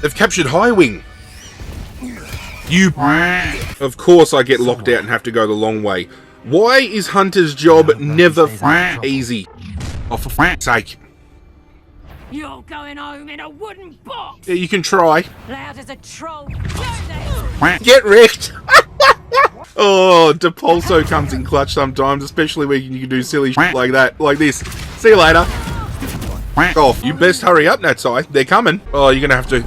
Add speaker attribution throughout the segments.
Speaker 1: They've captured HIGHWING. You... Of course I get locked out and have to go the long way. Why is Hunter's job never easy? Oh, for f***'s sake.
Speaker 2: You're going home in a wooden box!
Speaker 1: Yeah, you can try.
Speaker 2: Loud as a troll.
Speaker 1: Get wrecked! Oh, Depulso comes in clutch sometimes, especially when you can do silly shit like that. Like this. See you later. Off. You best hurry up, Natsai. They're coming. Oh, you're gonna have to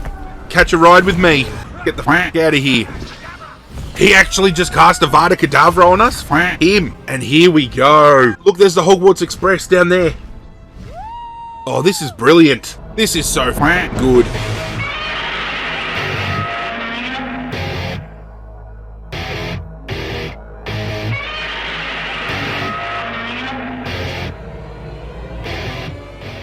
Speaker 1: catch a ride with me. Get the f*** out of here. He actually just cast a Vada Kedavra on us? Him. And here we go. Look, there's the Hogwarts Express down there. Oh, this is brilliant. This is so good.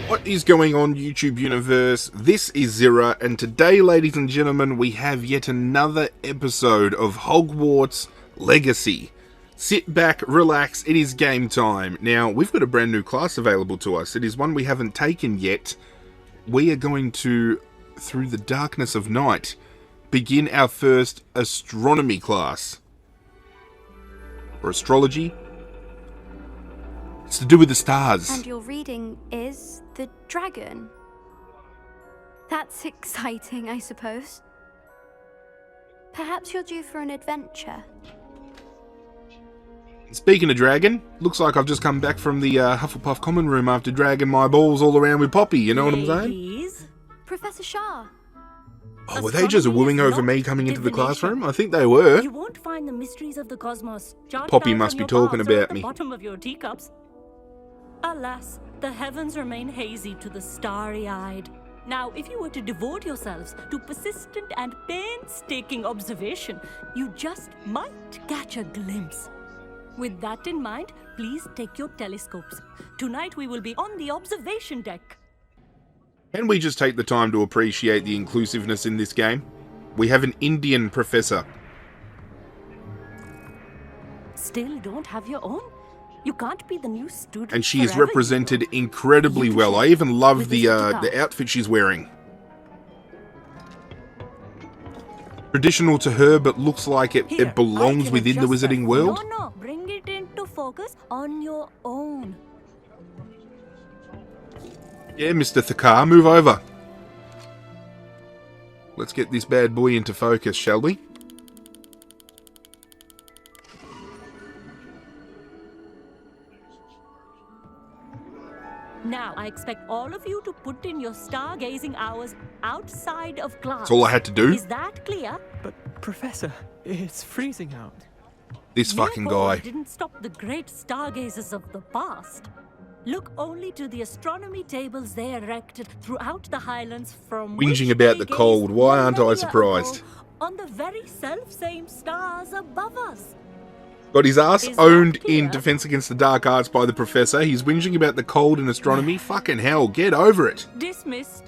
Speaker 1: What is going on, YouTube universe? This is Zirra, and today, ladies and gentlemen, we have yet another episode of Hogwarts Legacy. Sit back, relax, it is game time. Now, we've got a brand new class available to us. It is one we haven't taken yet. We are going to, through the darkness of night, begin our first astronomy class. Or astrology. It's to do with the stars.
Speaker 3: And your reading is the dragon. That's exciting, I suppose. Perhaps you're due for an adventure.
Speaker 1: Speaking of dragon, looks like I've just come back from the Hufflepuff common room after dragging my balls all around with Poppy, you know what I'm saying?
Speaker 3: Professor Shah.
Speaker 1: Oh, were they just wooing over me coming into the classroom? I think they were.
Speaker 2: You won't find the mysteries of the cosmos.
Speaker 1: Poppy must be talking about me.
Speaker 2: Bottom of your teacups. Alas, the heavens remain hazy to the starry-eyed. Now, if you were to devote yourselves to persistent and painstaking observation, you just might catch a glimpse. With that in mind, please take your telescopes. Tonight we will be on the observation deck.
Speaker 1: Can we just take the time to appreciate the inclusiveness in this game? We have an Indian professor.
Speaker 2: Still don't have your own? You can't be the new student.
Speaker 1: And she is
Speaker 2: forever,
Speaker 1: represented incredibly well. I even love the outfit she's wearing. Traditional to her, but looks like it belongs within the wizarding world.
Speaker 2: No, bring it into focus on your own.
Speaker 1: Yeah, Mr. Thakar, move over. Let's get this bad boy into focus, shall we?
Speaker 2: Now, I expect all of you to put in your stargazing hours outside of class.
Speaker 1: That's all I had to do.
Speaker 2: Is that clear?
Speaker 4: But, Professor, it's freezing out.
Speaker 1: This fucking
Speaker 2: Leopold
Speaker 1: guy.
Speaker 2: didn't stop the great stargazers of the past. Look only to the astronomy tables they erected throughout the Highlands from
Speaker 1: Whinging
Speaker 2: which
Speaker 1: about
Speaker 2: they
Speaker 1: the cold.
Speaker 2: gazed
Speaker 1: Why aren't I
Speaker 2: millennia
Speaker 1: surprised?
Speaker 2: ago on the very self-same stars above us.
Speaker 1: Got his ass
Speaker 2: Is that
Speaker 1: owned
Speaker 2: clear?
Speaker 1: in Defense Against the Dark Arts by the Professor. He's whinging about the cold in astronomy. Fucking hell, get over it.
Speaker 2: Dismissed.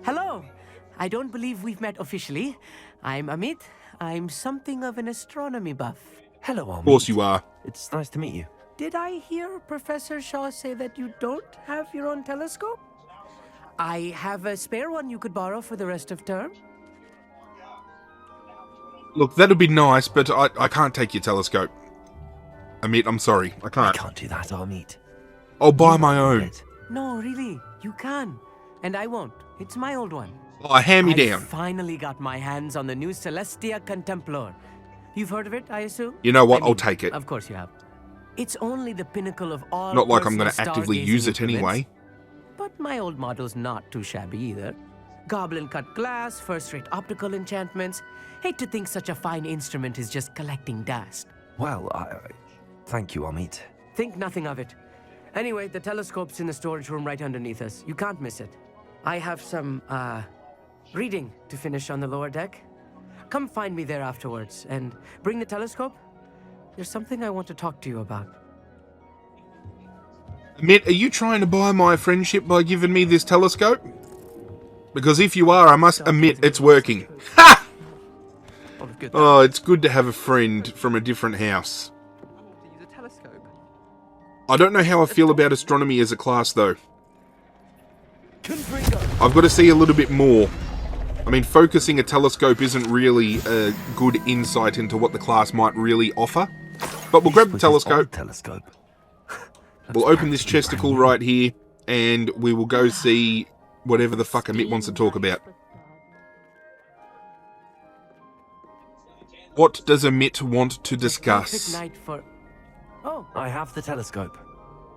Speaker 5: Hello. I don't believe we've met officially. I'm Amit. I'm something of an astronomy buff.
Speaker 4: Hello, Amit.
Speaker 1: Of course you are.
Speaker 4: It's nice to meet you.
Speaker 5: Did I hear Professor Shaw say that you don't have your own telescope? I have a spare one you could borrow for the rest of term.
Speaker 1: Look, that'd be nice, but I can't take your telescope. Amit, I'm sorry. I
Speaker 4: I
Speaker 1: can't.
Speaker 4: can't do that, Amit.
Speaker 1: I'll buy my own.
Speaker 5: No, really, you can. And I won't. It's my old one.
Speaker 1: Oh, hand me
Speaker 5: I
Speaker 1: down.
Speaker 5: finally got my hands on the new Celestia Contemplar. You've heard of it, I assume?
Speaker 1: You know what?
Speaker 5: I
Speaker 1: I'll
Speaker 5: mean,
Speaker 1: take it.
Speaker 5: Of course you have. It's only the pinnacle of all.
Speaker 1: Not like I'm going to
Speaker 5: personal
Speaker 1: actively
Speaker 5: stargazing
Speaker 1: use it
Speaker 5: implements.
Speaker 1: anyway.
Speaker 5: But my old model's not too shabby either. Goblin-cut glass, first-rate optical enchantments. Hate to think such a fine instrument is just collecting dust.
Speaker 4: Well, thank you, Amit.
Speaker 5: Think nothing of it. Anyway, the telescope's in the storage room right underneath us. You can't miss it. I have some, reading to finish on the lower deck. Come find me there afterwards, and bring the telescope. There's something I want to talk to you about.
Speaker 1: Amit, are you trying to buy my friendship by giving me this telescope? Because if you are, I must admit it's working. Ha! Oh, it's good to have a friend from a different house. I don't know how I feel about astronomy as a class, though. I've got to see a little bit more. I mean, focusing a telescope isn't really a good insight into what the class might really offer. But we'll grab the telescope. We'll open this chesticle right here, and we will go see whatever the fuck Amit wants to talk about. What does Amit want to discuss?
Speaker 5: Night for... Oh,
Speaker 4: I have the telescope.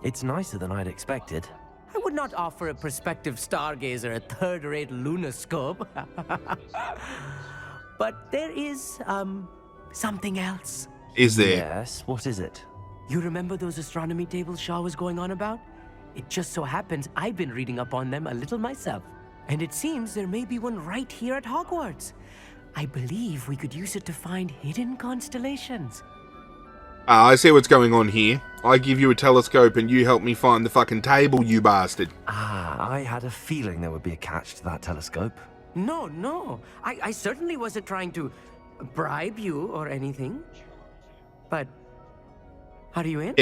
Speaker 4: It's nicer than I'd expected.
Speaker 5: I would not offer a prospective stargazer a third-rate lunoscope. But there is, something else.
Speaker 1: Is there?
Speaker 4: Yes, what is it?
Speaker 5: You remember those astronomy tables Shaw was going on about? It just so happens I've been reading up on them a little myself. And it seems there may be one right here at Hogwarts. I believe we could use it to find hidden constellations.
Speaker 1: I see what's going on here. I give you a telescope and you help me find the fucking table, you bastard.
Speaker 4: I had a feeling there would be a catch to that telescope.
Speaker 5: No. I certainly wasn't trying to bribe you or anything. But, are you in?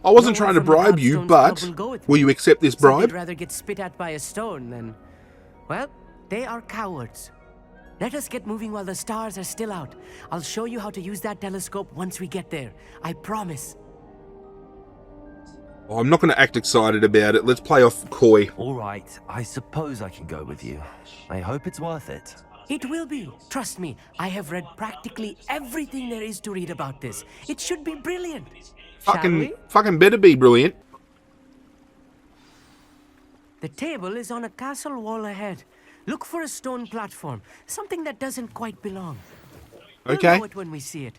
Speaker 1: I wasn't trying to bribe you, but will you accept this bribe?
Speaker 5: I'd rather get spit at by a stone than... Well, they are cowards. Let us get moving while the stars are still out. I'll show you how to use that telescope once we get there. I promise.
Speaker 1: Oh, I'm not going to act excited about it. Let's play off coy.
Speaker 4: All right, I suppose I can go with you. I hope it's worth it.
Speaker 5: It will be. Trust me, I have read practically everything there is to read about this. It should be brilliant. Shall we?
Speaker 1: Fucking better be brilliant.
Speaker 5: The table is on a castle wall ahead. Look for a stone platform, something that doesn't quite belong.
Speaker 1: Okay.
Speaker 5: We'll know it when we see it.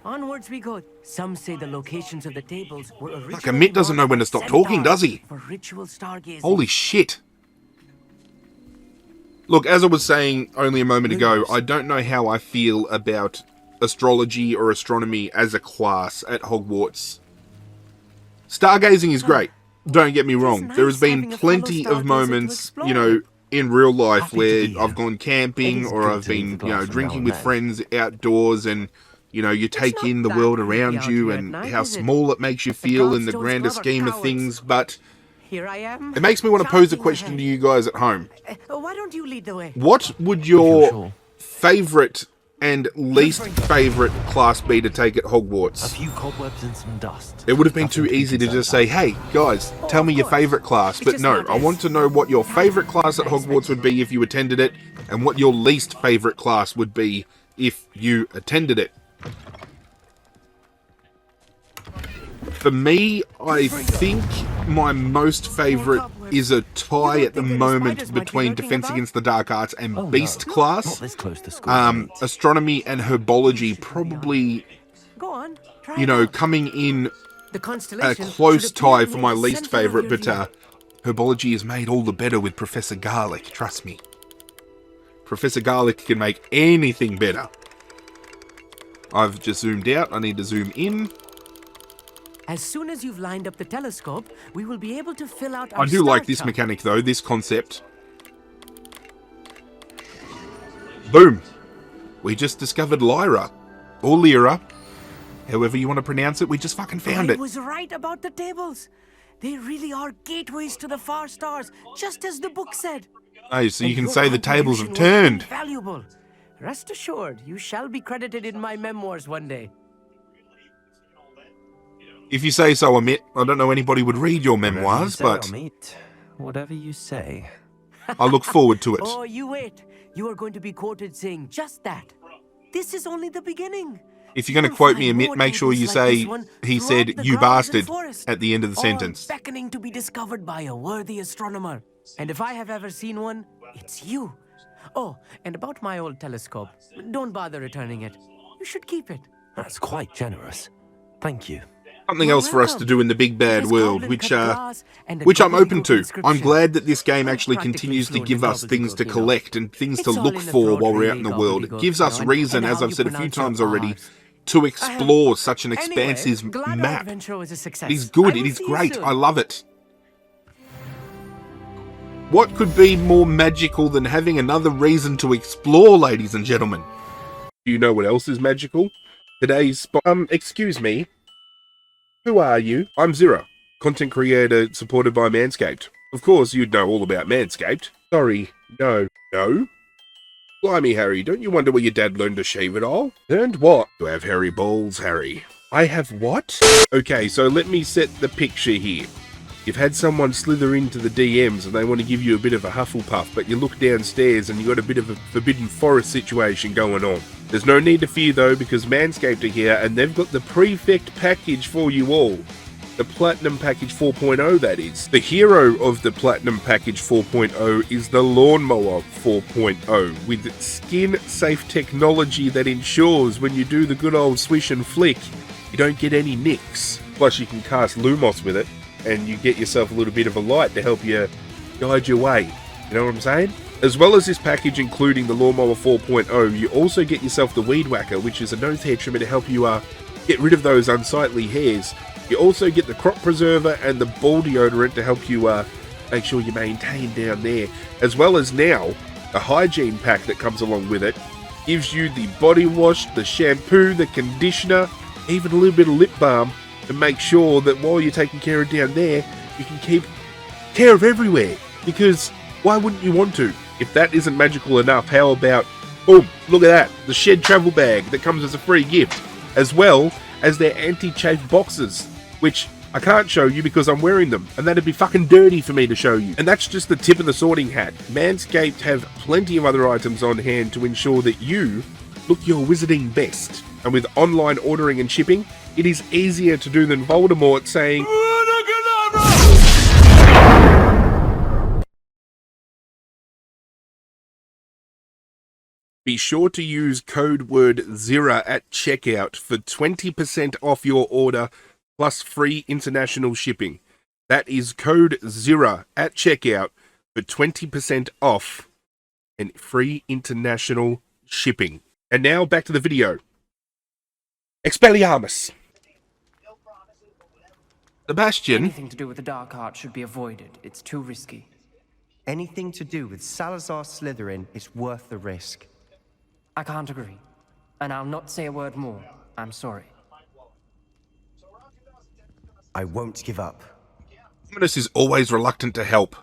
Speaker 5: Onwards we go. Some say the locations of the tables were originally...
Speaker 1: Fuck, Amit doesn't know when to stop talking, does he?
Speaker 5: For ritual stargazing.
Speaker 1: Holy shit. Look, as I was saying only a moment ago, I don't know how I feel about astrology or astronomy as a class at Hogwarts. Stargazing is great. Don't get me wrong. There has been plenty of moments, you know, in real life where I've gone camping or I've been, you know, drinking with friends outdoors and, you know, you take in the world around you and how small it makes you feel in the grander scheme of things, but
Speaker 5: here I am.
Speaker 1: It makes me want to pose a question to you guys at home.
Speaker 5: Why don't you lead the way?
Speaker 1: What would your favourite and least favourite class be to take at Hogwarts?
Speaker 4: A few cobwebs and some dust.
Speaker 1: It would have been too easy to just say, hey, guys, tell me your favourite class. But no, I want to know what your favourite class at Hogwarts would be if you attended it, and what your least favourite class would be if you attended it. For me, I think my most favourite is a tie at the moment between Defense Against the Dark Arts and Beast class.
Speaker 4: Not this close to school,
Speaker 1: Astronomy and Herbology probably, you know, coming in a close tie for my least favourite, but Herbology is made all the better with Professor Garlick, trust me. Professor Garlick can make anything better. I've just zoomed out, I need to zoom in.
Speaker 5: As soon as you've lined up the telescope, we will be able to fill out our
Speaker 1: I do like this
Speaker 5: chart.
Speaker 1: mechanic though, this concept. Boom! We just discovered Lyra. Or Lyra. However you want to pronounce it, we just fucking found it.
Speaker 5: I was right about the tables. They really are gateways to the far stars, just as the book said.
Speaker 1: Oh, so you can say the tables have turned.
Speaker 5: Valuable. Rest assured, you shall be credited in my memoirs one day.
Speaker 1: If you say so, Amit. I don't know anybody would read your memoirs, but
Speaker 4: whatever you say.
Speaker 1: I look forward to it.
Speaker 5: Oh, you wait. You are going to be quoted saying just that. This is only the beginning.
Speaker 1: If you're going to quote me, Amit, make sure you say, he said, you bastard, at the end of the sentence.
Speaker 5: Beckoning to be discovered by a worthy astronomer. And if I have ever seen one, it's you. Oh, and about my old telescope. Don't bother returning it. You should keep it.
Speaker 4: That's quite generous. Thank you.
Speaker 1: Something else for us to do in the big bad world, which I'm open to. I'm glad that this game actually continues to give us things to collect and things to look for while we're out in the world. It gives us reason, as I've said a few times already, to explore such an expansive map. It is good, it is great, I love it. What could be more magical than having another reason to explore, ladies and gentlemen? Do you know what else is magical? Today's excuse me. Who are you? I'm Zirra. content creator supported by Manscaped. Of course, you'd know all about Manscaped. Sorry, no. Blimey, Harry, don't you wonder where your dad learned to shave it all? Learned what? To have hairy balls, Harry. I have what? Okay, so let me set the picture here. You've had someone slither into the DMs and they want to give you a bit of a Hufflepuff, but you look downstairs and you got a bit of a Forbidden Forest situation going on. There's no need to fear though, because Manscaped are here and they've got the Prefect package for you all. The Platinum Package 4.0, that is. The hero of the Platinum Package 4.0 is the Lawnmower 4.0, with skin-safe technology that ensures when you do the good old swish and flick, you don't get any nicks. Plus you can cast Lumos with it, and you get yourself a little bit of a light to help you guide your way. You know what I'm saying? As well as this package including the Lawnmower 4.0, you also get yourself the Weed Whacker, which is a nose hair trimmer to help you get rid of those unsightly hairs. You also get the Crop Preserver and the Ball Deodorant to help you make sure you maintain down there. As well as now, the Hygiene Pack that comes along with it gives you the body wash, the shampoo, the conditioner, even a little bit of lip balm to make sure that while you're taking care of down there, you can keep care of everywhere. Because why wouldn't you want to? If that isn't magical enough, how about, boom, look at that, the Shed travel bag that comes as a free gift, as well as their anti-chafe boxes, which I can't show you because I'm wearing them, and that'd be fucking dirty for me to show you. And that's just the tip of the sorting hat. Manscaped have plenty of other items on hand to ensure that you look your wizarding best. And with online ordering and shipping, it is easier to do than Voldemort saying, be sure to use code word Zirra at checkout for 20% off your order plus free international shipping. That is code Zirra at checkout for 20% off and free international shipping. And now back to the video. Expelliarmus. Sebastian.
Speaker 5: Anything to do with the dark art should be avoided. It's too risky.
Speaker 6: Anything to do with Salazar Slytherin is worth the risk.
Speaker 5: I can't agree. And I'll not say a word more. I'm sorry.
Speaker 6: I won't give up.
Speaker 1: Ominous is always reluctant to help,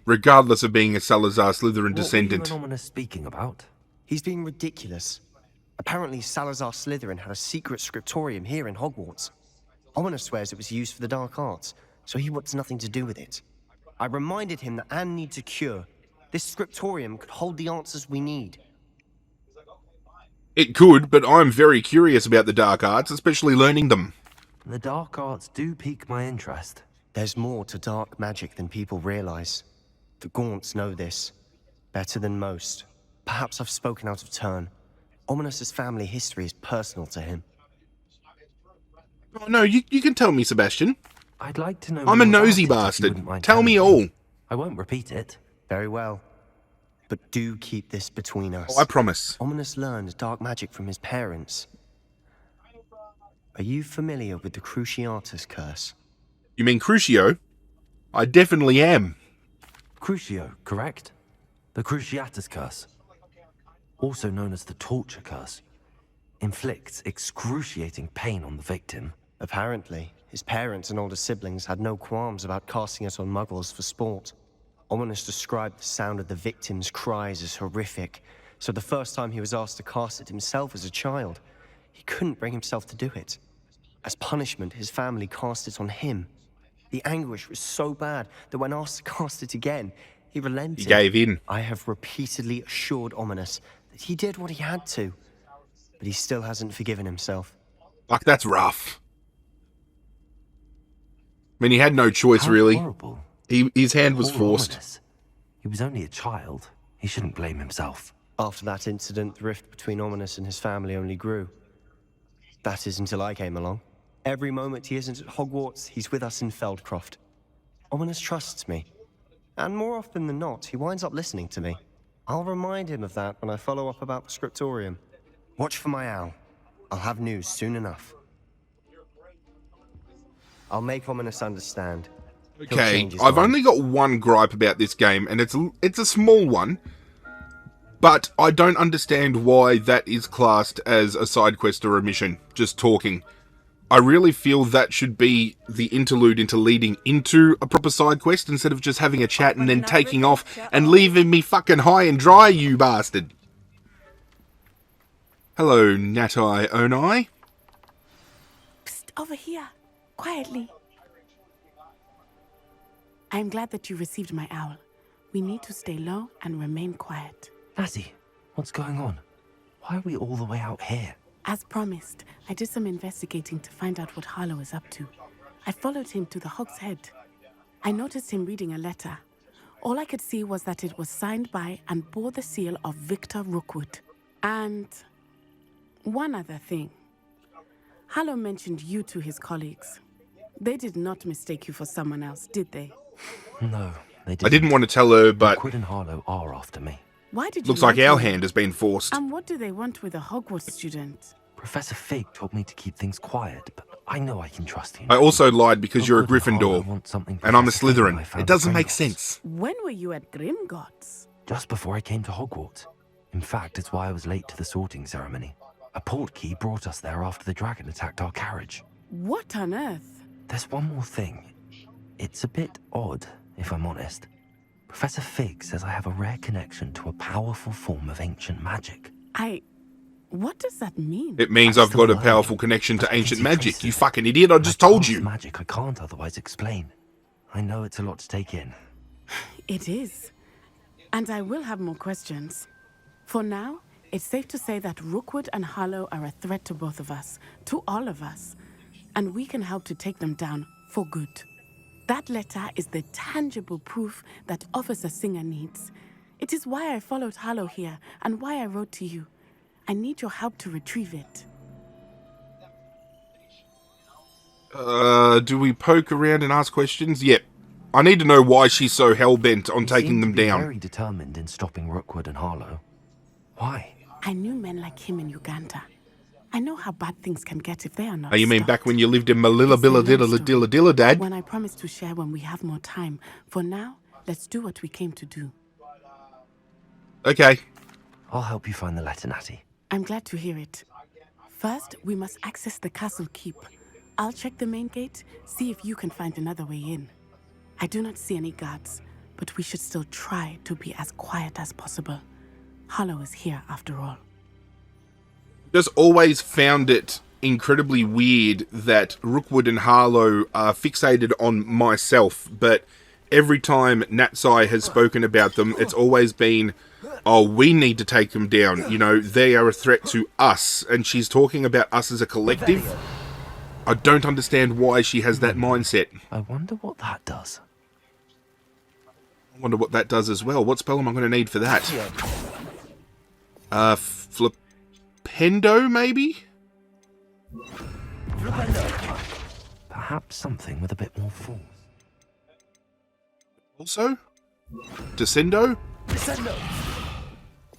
Speaker 1: regardless of being a Salazar Slytherin descendant.
Speaker 4: What were you and Ominous speaking about?
Speaker 6: He's being ridiculous. Apparently Salazar Slytherin had a secret scriptorium here in Hogwarts. Ominous swears it was used for the dark arts, so he wants nothing to do with it. I reminded him that Anne needs a cure. This scriptorium could hold the answers we need.
Speaker 1: It could, but I'm very curious about the dark arts, especially learning them.
Speaker 4: The dark arts do pique my interest.
Speaker 6: There's more to dark magic than people realize. The Gaunts know this better than most. Perhaps I've spoken out of turn. Ominous's family history is personal to him.
Speaker 1: Oh, no, you can tell me, Sebastian.
Speaker 4: I'd like to know.
Speaker 1: I'm a
Speaker 4: more
Speaker 1: nosy
Speaker 4: about it, if you
Speaker 1: bastard.
Speaker 4: wouldn't mind
Speaker 1: Tell
Speaker 4: telling
Speaker 1: me all.
Speaker 4: I won't repeat it.
Speaker 6: Very well. But do keep this between us.
Speaker 1: Oh, I promise.
Speaker 6: Ominous learned dark magic from his parents. Are you familiar with the Cruciatus curse?
Speaker 1: You mean Crucio? I definitely am.
Speaker 4: Crucio, correct? The Cruciatus curse, also known as the torture curse, inflicts excruciating pain on the victim.
Speaker 6: Apparently, his parents and older siblings had no qualms about casting it on muggles for sport. Ominous described the sound of the victim's cries as horrific, so the first time he was asked to cast it himself as a child, he couldn't bring himself to do it. As punishment, his family cast it on him. The anguish was so bad that when asked to cast it again, he relented.
Speaker 1: He gave in.
Speaker 6: I have repeatedly assured Ominous that he did what he had to, but he still hasn't forgiven himself.
Speaker 1: Fuck, that's rough. I mean, he had no choice,
Speaker 4: How
Speaker 1: really.
Speaker 4: horrible.
Speaker 1: His hand was
Speaker 4: Poor
Speaker 1: forced.
Speaker 4: Ominous. He was only a child. He shouldn't blame himself.
Speaker 6: After that incident, the rift between Ominous and his family only grew. That is until I came along. Every moment he isn't at Hogwarts, he's with us in Feldcroft. Ominous trusts me. And more often than not, he winds up listening to me. I'll remind him of that when I follow up about the scriptorium. Watch for my owl. I'll have news soon enough. I'll make Ominous understand. He'll
Speaker 1: Okay,
Speaker 6: change his
Speaker 1: I've
Speaker 6: mind.
Speaker 1: only got one gripe about this game, and it's a small one, but I don't understand why that is classed as a side quest or a mission, just talking. I really feel that should be the interlude into leading into a proper side quest instead of just having a chat and then taking off and leaving me fucking high and dry, you bastard. Hello, Natai Onai.
Speaker 7: Psst, over here. Quietly. I am glad that you received my owl. We need to stay low and remain quiet.
Speaker 4: Natty, what's going on? Why are we all the way out here?
Speaker 7: As promised, I did some investigating to find out what Harlow is up to. I followed him to the Hog's Head. I noticed him reading a letter. All I could see was that it was signed by and bore the seal of Victor Rookwood. And one other thing. Harlow mentioned you to his colleagues. They did not mistake you for someone else, did they?
Speaker 4: No, they didn't.
Speaker 1: I didn't want to tell her, but
Speaker 4: Rookwood and Harlow are after me.
Speaker 7: Why did you
Speaker 1: looks like
Speaker 7: lie to
Speaker 1: our
Speaker 7: me?
Speaker 1: hand has been forced.
Speaker 7: And what do they want with a Hogwarts student?
Speaker 4: Professor Fig told me to keep things quiet, but I know I can trust you.
Speaker 1: I also lied because you're a
Speaker 4: Rookwood and Harlow
Speaker 1: Gryffindor,
Speaker 4: want something
Speaker 1: and I'm a
Speaker 4: Professor Fig and I
Speaker 1: Slytherin.
Speaker 4: found
Speaker 1: It doesn't
Speaker 4: at
Speaker 1: make
Speaker 4: Gringotts.
Speaker 1: sense.
Speaker 7: When were you at Gringotts?
Speaker 4: Just before I came to Hogwarts. In fact, it's why I was late to the sorting ceremony. A portkey brought us there after the dragon attacked our carriage.
Speaker 7: What on earth?
Speaker 4: There's one more thing. It's a bit odd, if I'm honest. Professor Fig says I have a rare connection to a powerful form of ancient magic.
Speaker 7: What does that mean?
Speaker 1: It means
Speaker 4: I'm
Speaker 1: I've got a
Speaker 4: still
Speaker 1: powerful
Speaker 4: learning,
Speaker 1: connection to
Speaker 4: but I can
Speaker 1: ancient
Speaker 4: see
Speaker 1: magic.
Speaker 4: traces.
Speaker 1: You fucking idiot, I just told
Speaker 4: Past
Speaker 1: you.
Speaker 4: magic I can't otherwise explain. I know it's a lot to take in.
Speaker 7: It is. And I will have more questions. For now, it's safe to say that Rookwood and Harlow are a threat to both of us, to all of us. And we can help to take them down for good. That letter is the tangible proof that Officer Singer needs. It is why I followed Harlow here and why I wrote to you. I need your help to retrieve it.
Speaker 1: Do we poke around and ask questions? Yep. I need to know why she's so hell-bent on
Speaker 4: You
Speaker 1: taking
Speaker 4: seem
Speaker 1: them
Speaker 4: to be
Speaker 1: down.
Speaker 4: very determined in stopping Rookwood and Harlow. Why?
Speaker 7: I knew men like him in Uganda. I know how bad things can get if they are not
Speaker 1: Oh, you mean
Speaker 7: stopped.
Speaker 1: back when you lived in Malilla
Speaker 7: It's a long story.
Speaker 1: Dilla Dad?
Speaker 7: When I promised to share when we have more time. For now, let's do what we came to do.
Speaker 1: Okay.
Speaker 4: I'll help you find the letter, Natty.
Speaker 7: I'm glad to hear it. First, we must access the castle keep. I'll check the main gate, see if you can find another way in. I do not see any guards, but we should still try to be as quiet as possible. Harlow is here after all.
Speaker 1: Just always found it incredibly weird that Rookwood and Harlow are fixated on myself, but every time Natsai has spoken about them, it's always been, oh, we need to take them down. You know, they are a threat to us, and she's talking about us as a collective. I don't understand why she has that mindset.
Speaker 4: I wonder what that does.
Speaker 1: I wonder what that does as well. What spell am I going to need for that? Flipendo, maybe?
Speaker 4: Perhaps something with a bit more force.
Speaker 1: Also? Descendo?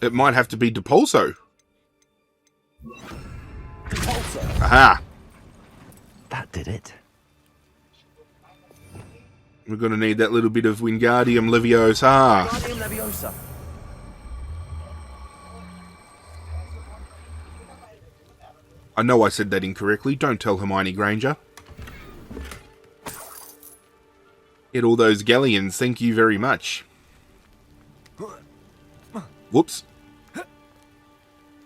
Speaker 1: It might have to be Depulso. Aha!
Speaker 4: That did it.
Speaker 1: We're going to need that little bit of Wingardium Leviosa. I know I said that incorrectly. Don't tell Hermione Granger. Get all those galleons. Thank you very much. Whoops.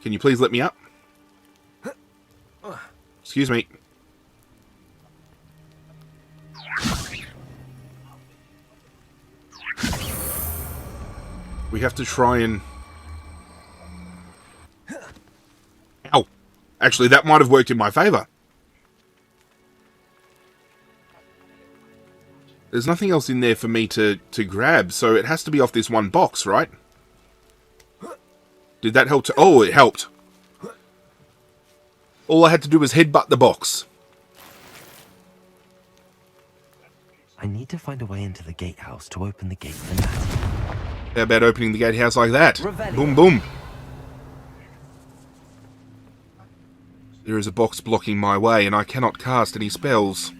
Speaker 1: Can you please let me up? Excuse me. We have to try and... Ow. Actually, that might have worked in my favour. There's nothing else in there for me to grab, so it has to be off this one box, right? Did that help to... Oh, it helped. All I had to do was headbutt the box.
Speaker 4: I need to find a way into the gatehouse to open the gate for Natty.
Speaker 1: How about opening the gatehouse like that?
Speaker 5: Revelio.
Speaker 1: Boom, boom. There is a box blocking my way, and I cannot cast any spells.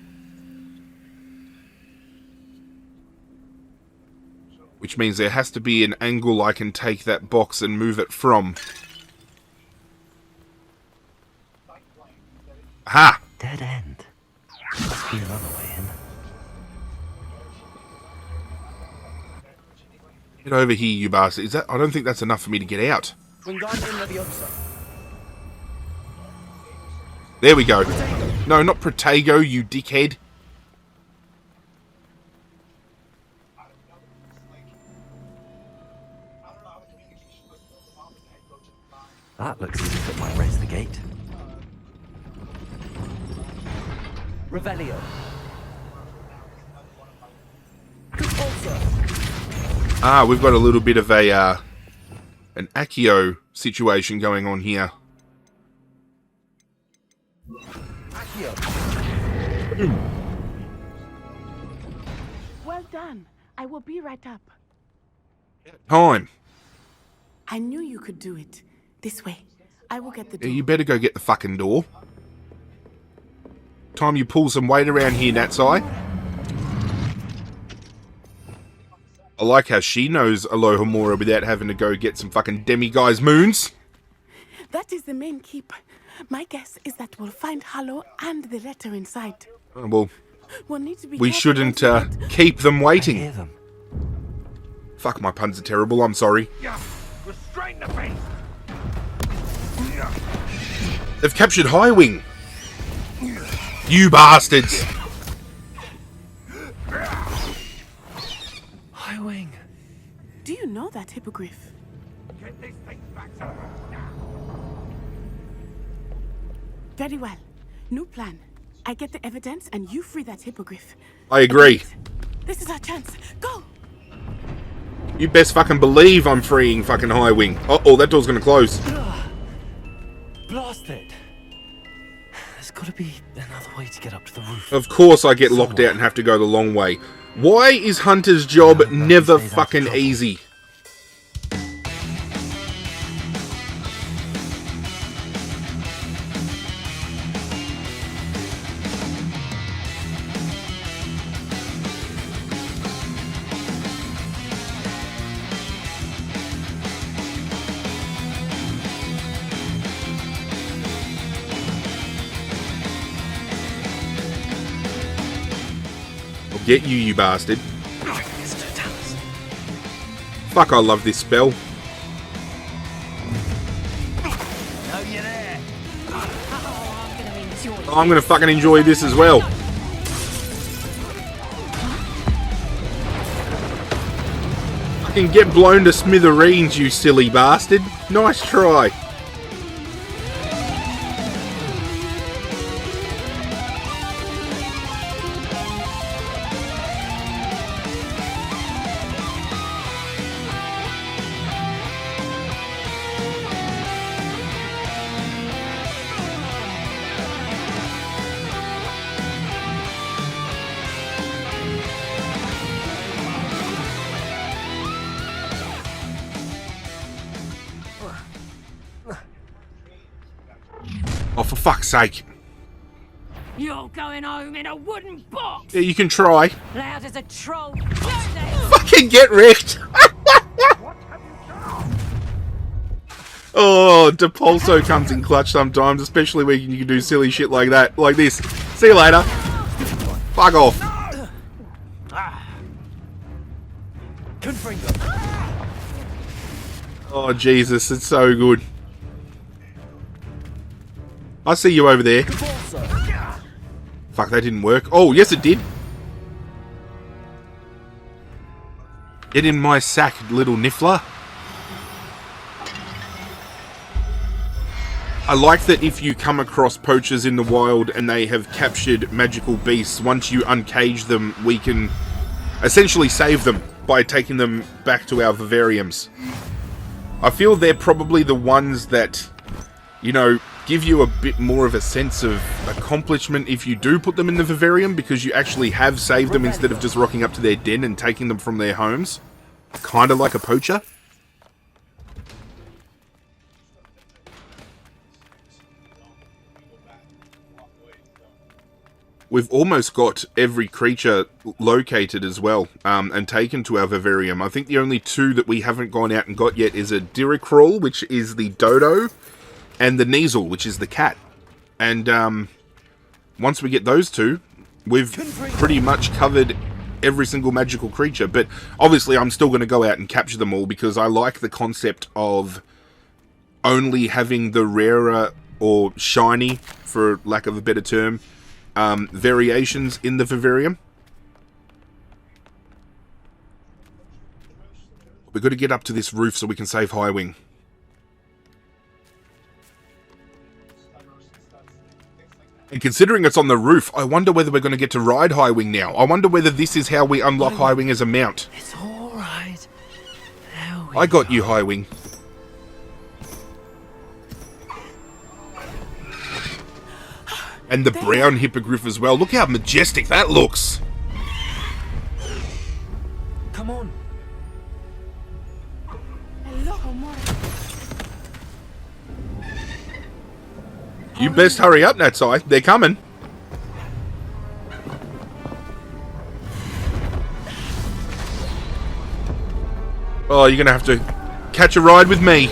Speaker 1: Which means there has to be an angle I can take that box and move it from. Aha!
Speaker 4: Dead end. Must be another way in.
Speaker 1: Get over here, you bastard. Is that? I don't think that's enough for me to get out. There we go. No, not Protego, you dickhead.
Speaker 4: That looks as if it might raise the gate.
Speaker 5: Revelio.
Speaker 1: Ah, we've got a little bit of a an Accio situation going on here.
Speaker 7: Well done. I will be right up.
Speaker 1: Time.
Speaker 7: I knew you could do it. This way. I will get the door.
Speaker 1: You better go get the fucking door. Time you pull some weight around here, Natsai. I like how she knows Alohomora without having to go get some fucking demiguise moons.
Speaker 7: That is the main keep. My guess is that we'll find Hallow and the letter inside.
Speaker 1: Oh, well,
Speaker 7: We'll need to be
Speaker 1: we
Speaker 7: careful
Speaker 1: shouldn't
Speaker 7: not to
Speaker 1: keep them
Speaker 4: I hear
Speaker 1: waiting.
Speaker 4: them.
Speaker 1: Fuck, my puns are terrible, I'm sorry.
Speaker 8: Restrain the beast!
Speaker 1: They've captured HIGHWING. You bastards.
Speaker 4: HIGHWING.
Speaker 7: Do you know that hippogriff?
Speaker 8: Get this thing back to her now!
Speaker 7: Very well. New plan. I get the evidence and you free that hippogriff.
Speaker 1: I agree.
Speaker 7: This is our chance. Go!
Speaker 1: You best fucking believe I'm freeing fucking HIGHWING. Uh-oh, that door's gonna close.
Speaker 4: Blast it. There's got to be another way to get up to the roof.
Speaker 1: Of course I get locked out and have to go the long way. Why is Hunter's job never fucking easy? Get you, you bastard. Fuck, I love this spell. I'm gonna fucking enjoy this as well. Fucking get blown to smithereens, you silly bastard. Nice try. Oh, for fuck's sake.
Speaker 2: You're going home in a wooden box!
Speaker 1: Yeah, you can try.
Speaker 2: Loud as a troll.
Speaker 1: Fucking get wrecked. Oh, Depulso comes in clutch sometimes, especially when you can do silly shit like that. Like this. See you later. Fuck off. Oh, Jesus, it's so good. I see you over there. Fuck, that didn't work. Oh, yes it did. Get in my sack, little niffler. I like that if you come across poachers in the wild and they have captured magical beasts, once you uncage them, we can essentially save them by taking them back to our vivariums. I feel they're probably the ones that, you know, give you a bit more of a sense of accomplishment if you do put them in the vivarium, because you actually have saved them instead of just rocking up to their den and taking them from their homes. Kind of like a poacher. We've almost got every creature located as well, and taken to our vivarium. I think the only two that we haven't gone out and got yet is a Diricrawl, which is the dodo, and the Kneasel, which is the cat. And once we get those two, we've pretty much covered every single magical creature. But obviously I'm still going to go out and capture them all because I like the concept of only having the rarer or shiny, for lack of a better term, variations in the vivarium. We've got to get up to this roof so we can save HIGHWING. And considering it's on the roof, I wonder whether we're going to get to ride HIGHWING now. I wonder whether this is how we unlock HIGHWING as a mount.
Speaker 4: It's alright.
Speaker 1: I got you, HIGHWING. And the brown hippogriff as well. Look how majestic that looks.
Speaker 4: Come on.
Speaker 1: You best hurry up, Natsai. They're coming. Oh, you're going to have to catch a ride with me.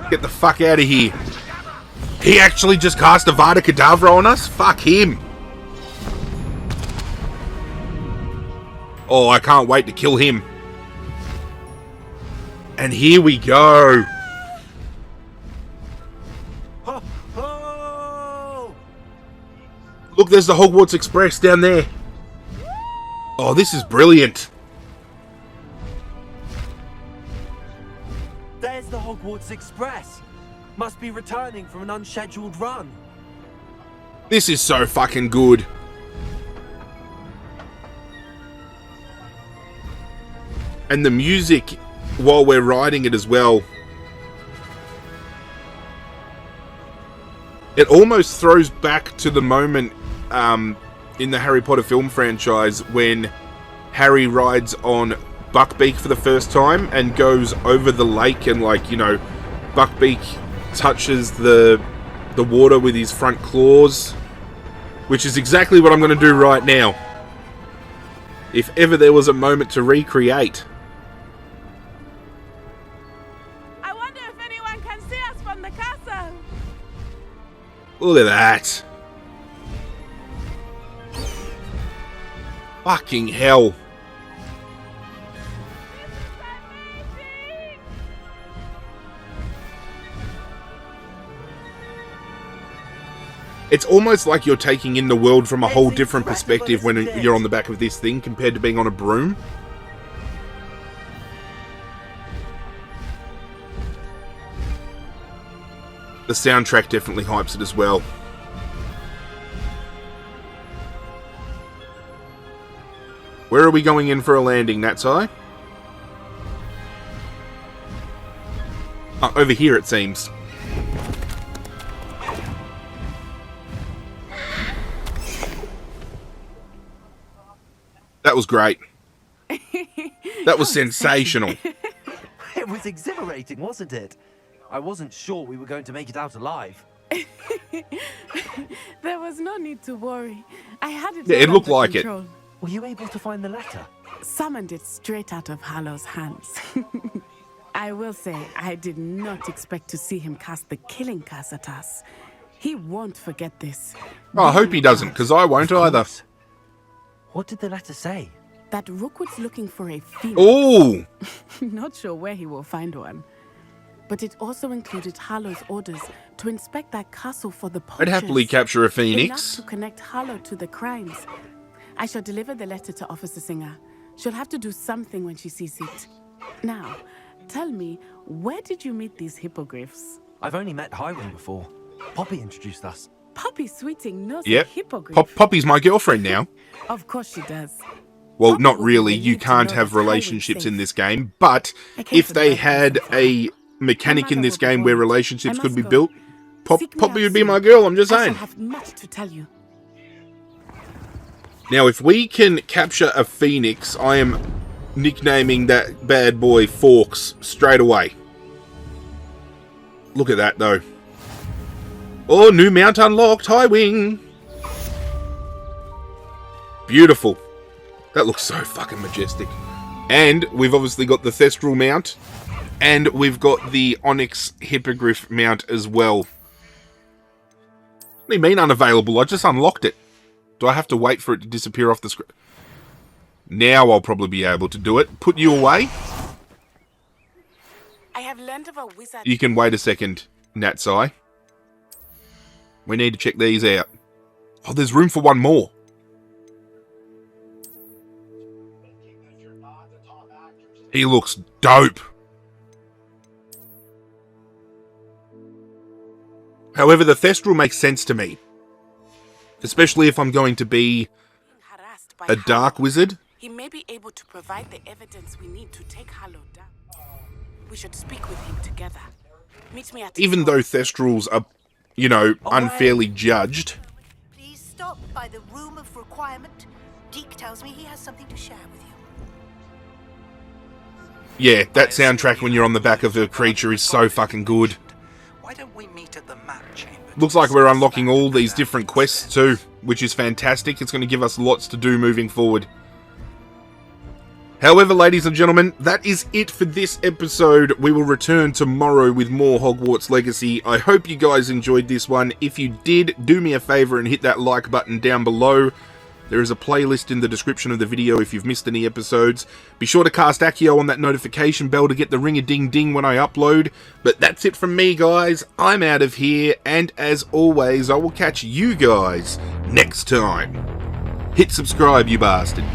Speaker 1: Get the fuck out of here. He actually just cast a Vada Kedavra on us? Fuck him. Oh, I can't wait to kill him. And here we go. Look, there's the Hogwarts Express down there. Oh, this is brilliant.
Speaker 4: There's the Hogwarts Express. Must be returning from an unscheduled run.
Speaker 1: This is so fucking good. And the music while we're riding it as well. It almost throws back to the moment in the Harry Potter film franchise when Harry rides on Buckbeak for the first time and goes over the lake and, like, you know, Buckbeak touches the water with his front claws, which is exactly what I'm going to do right now. If ever there was a moment to recreate.
Speaker 7: I wonder if anyone can see us from the castle.
Speaker 1: Look at that. Fucking hell. It's almost like you're taking in the world from a whole different perspective when you're on the back of this thing compared to being on a broom. The soundtrack definitely hypes it as well. Where are we going in for a landing, Natsai? Over here, it seems. That was great. That was sensational.
Speaker 4: It was exhilarating, wasn't it? I wasn't sure we were going to make it out alive.
Speaker 7: There was no need to worry. I had it.
Speaker 1: Yeah, it looked
Speaker 7: under
Speaker 1: like
Speaker 7: control.
Speaker 1: it.
Speaker 4: Were you able to find the letter?
Speaker 7: Summoned it straight out of Hallow's hands. I will say, I did not expect to see him cast the killing curse at us. He won't forget this.
Speaker 1: Oh, I hope he doesn't, because I won't either.
Speaker 4: What did the letter say?
Speaker 7: That Rookwood's looking for a phoenix.
Speaker 1: Ooh!
Speaker 7: Not sure where he will find one. But it also included Hallow's orders to inspect that castle for the poachers.
Speaker 1: I'd happily capture a
Speaker 7: Enough
Speaker 1: phoenix.
Speaker 7: to connect Hallow to the crimes. I shall deliver the letter to Officer Singer. She'll have to do something when she sees it. Now, tell me, where did you meet these hippogriffs?
Speaker 4: I've only met HIGHWING before. Poppy introduced us.
Speaker 7: Poppy Sweeting knows
Speaker 1: Yep.
Speaker 7: a hippogriff.
Speaker 1: Poppy's my girlfriend now.
Speaker 7: Of course she does.
Speaker 1: Well,
Speaker 7: Poppy
Speaker 1: not
Speaker 7: would
Speaker 1: really.
Speaker 7: believe
Speaker 1: You
Speaker 7: to
Speaker 1: can't
Speaker 7: know
Speaker 1: have
Speaker 7: that HIGHWING's
Speaker 1: relationships in
Speaker 7: safe.
Speaker 1: this game. But
Speaker 7: I came
Speaker 1: if
Speaker 7: for the
Speaker 1: they
Speaker 7: right
Speaker 1: had
Speaker 7: reason.
Speaker 1: a mechanic
Speaker 7: My
Speaker 1: in
Speaker 7: mother
Speaker 1: this
Speaker 7: would
Speaker 1: game
Speaker 7: be
Speaker 1: where
Speaker 7: worried.
Speaker 1: relationships
Speaker 7: I
Speaker 1: could be
Speaker 7: must go.
Speaker 1: built,
Speaker 7: Seek me
Speaker 1: Poppy
Speaker 7: out
Speaker 1: would be
Speaker 7: soon.
Speaker 1: my girl, I'm just
Speaker 7: I shall
Speaker 1: saying.
Speaker 7: have much to tell you.
Speaker 1: Now, if we can capture a phoenix, I am nicknaming that bad boy Forks straight away. Look at that, though. Oh, new mount unlocked, HIGHWING. Beautiful. That looks so fucking majestic. And we've obviously got the Thestral mount. And we've got the Onyx Hippogriff mount as well. What do you mean unavailable? I just unlocked it. Do I have to wait for it to disappear off the screen? Now I'll probably be able to do it. Put you away?
Speaker 7: I have learned of a wizard.
Speaker 1: You can wait a second, Natsai. We need to check these out. Oh, there's room for one more. He looks dope. However, the Thestral makes sense to me. Especially if I'm going to be
Speaker 7: Harassed by
Speaker 1: a dark wizard.
Speaker 7: He may be able to provide the evidence we need to take Harlow down. We should speak with him together. Meet me at
Speaker 1: Even though Thestrals are, you know, unfairly judged.
Speaker 9: Please stop by the room of requirement. Deke tells me he has something to share with you.
Speaker 1: Yeah, that soundtrack when you're on the back of a creature is so fucking good.
Speaker 10: Why don't we meet at the map chamber?
Speaker 1: Looks like we're unlocking all these different quests too, which is fantastic. It's going to give us lots to do moving forward. However, ladies and gentlemen, that is it for this episode. We will return tomorrow with more Hogwarts Legacy. I hope you guys enjoyed this one. If you did, do me a favour and hit that like button down below. There is a playlist in the description of the video if you've missed any episodes. Be sure to cast Accio on that notification bell to get the ring-a-ding-ding when I upload. But that's it from me, guys. I'm out of here, and as always, I will catch you guys next time. Hit subscribe, you bastard.